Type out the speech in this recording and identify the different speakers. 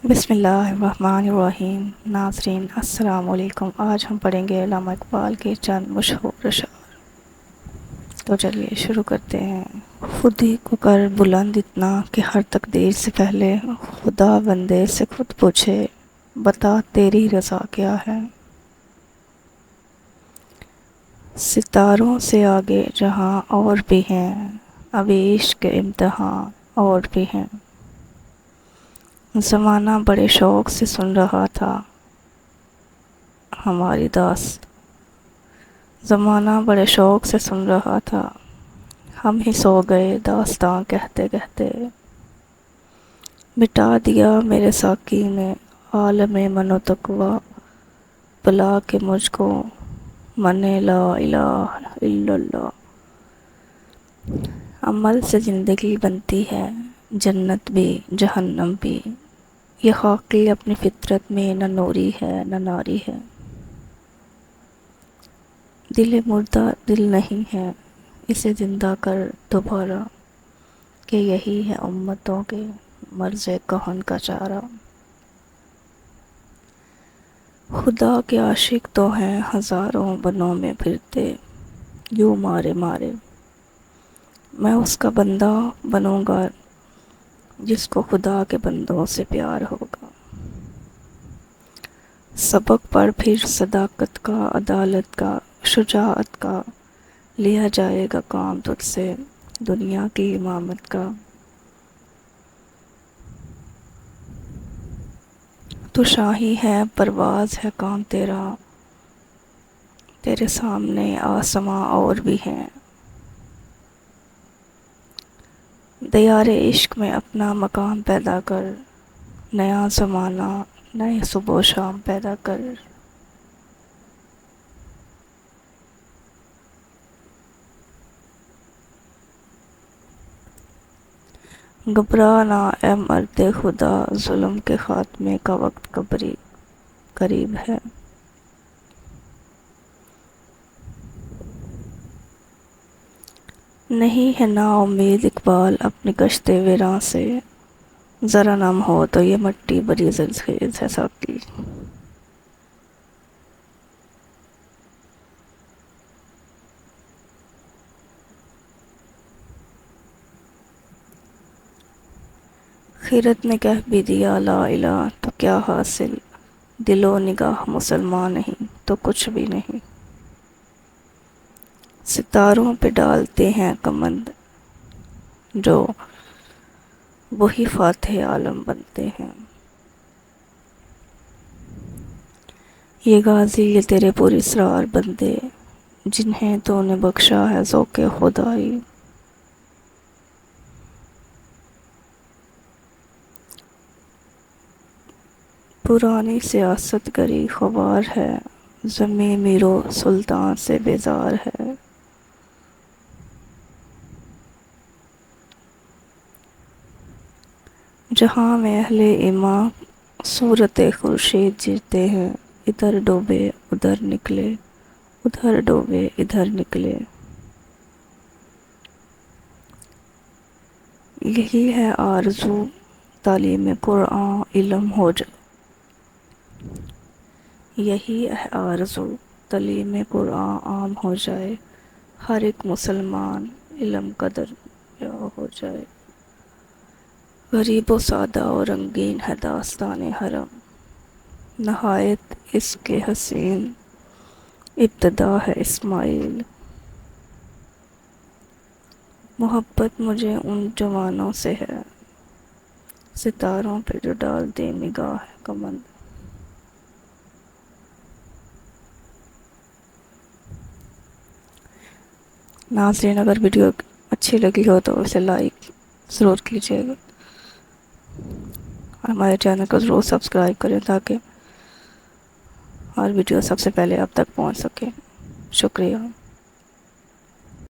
Speaker 1: بسم اللہ الرحمن الرحیم۔ ناظرین السلام علیکم۔ آج ہم پڑھیں گے علامہ اقبال کے چند مشہور اشعار۔ تو چلیے شروع کرتے ہیں۔ خود ہی کو کر بلند اتنا کہ ہر تقدیر سے پہلے خدا بندے سے خود پوچھے، بتا تیری رضا کیا ہے۔ ستاروں سے آگے جہاں اور بھی ہیں، ابھی عشق کے امتحان اور بھی ہیں۔ زمانہ بڑے شوق سے سن رہا تھا ہماری داست، زمانہ بڑے شوق سے سن رہا تھا، ہم ہی سو گئے داستاں کہتے کہتے۔ مٹا دیا میرے ساقی نے عالم من و تقویٰ، بلا کے مجھ کو من لا الہ الا اللہ۔ عمل سے زندگی بنتی ہے، جنت بھی جہنم بھی، یہ خاکی اپنی فطرت میں نہ نوری ہے نہ ناری ہے۔ دل مردہ دل نہیں ہے، اسے زندہ کر دوبارہ، کہ یہی ہے امتوں کے مرض کہن کا چارہ۔ خدا کے عاشق تو ہیں ہزاروں بنوں میں پھرتے، یوں مارے مارے۔ میں اس کا بندہ بنوں گا جس کو خدا کے بندوں سے پیار ہوگا۔ سبق پڑھ پھر صداقت کا، عدالت کا، شجاعت کا، لیا جائے گا کام تجھ سے دنیا کی امامت کا۔ تو شاہی ہے پرواز ہے کام تیرا، تیرے سامنے آسماں اور بھی ہیں۔ دیار عشق میں اپنا مقام پیدا کر، نیا زمانہ نئے صبح و شام پیدا کر۔ گھبرا نہ اے مرد خدا، ظلم کے خاتمے کا وقت قریب ہے۔ نہیں ہے نا امید اقبال اپنی کشت ویراں سے، ذرا نم ہو تو یہ مٹی بڑی زرخیز ہے ساقی۔ خیرت نے کہہ بھی دیا لا الہ تو کیا حاصل، دل و نگاہ مسلمان نہیں تو کچھ بھی نہیں۔ ستاروں پہ ڈالتے ہیں کمند جو، وہی فاتح عالم بنتے ہیں۔ یہ غازی یہ تیرے پر اسرار بندے، جنہیں تو نے بخشا ہے ذوق خدائی۔ پرانی سیاست گری خوار ہے، زمیں میر و سلطان سے بیزار ہے۔ جہاں میں اہل ایمان صورت خورشید جیتے ہیں، ادھر ڈوبے ادھر نکلے، ادھر ڈوبے ادھر نکلے۔ یہی ہے آرزو تعلیم قرآن علم ہو جائے، یہی ہے آرزو تعلیم قرآن عام ہو جائے، ہر ایک مسلمان علم قدر ہو جائے۔ غریب و سادہ و رنگین ہے داستان حرم، نہایت اس کے حسین ابتدا ہے اسماعیل۔ محبت مجھے ان جوانوں سے ہے، ستاروں پہ جو ڈال دے نگاہ کمند۔ ناظرین اگر ویڈیو اچھی لگی ہو تو اسے لائک ضرور کیجیے گا، اور ہمارے چینل کو ضرور سبسکرائب کریں تاکہ ہر ویڈیو سب سے پہلے آپ تک پہنچ سکے۔ شکریہ۔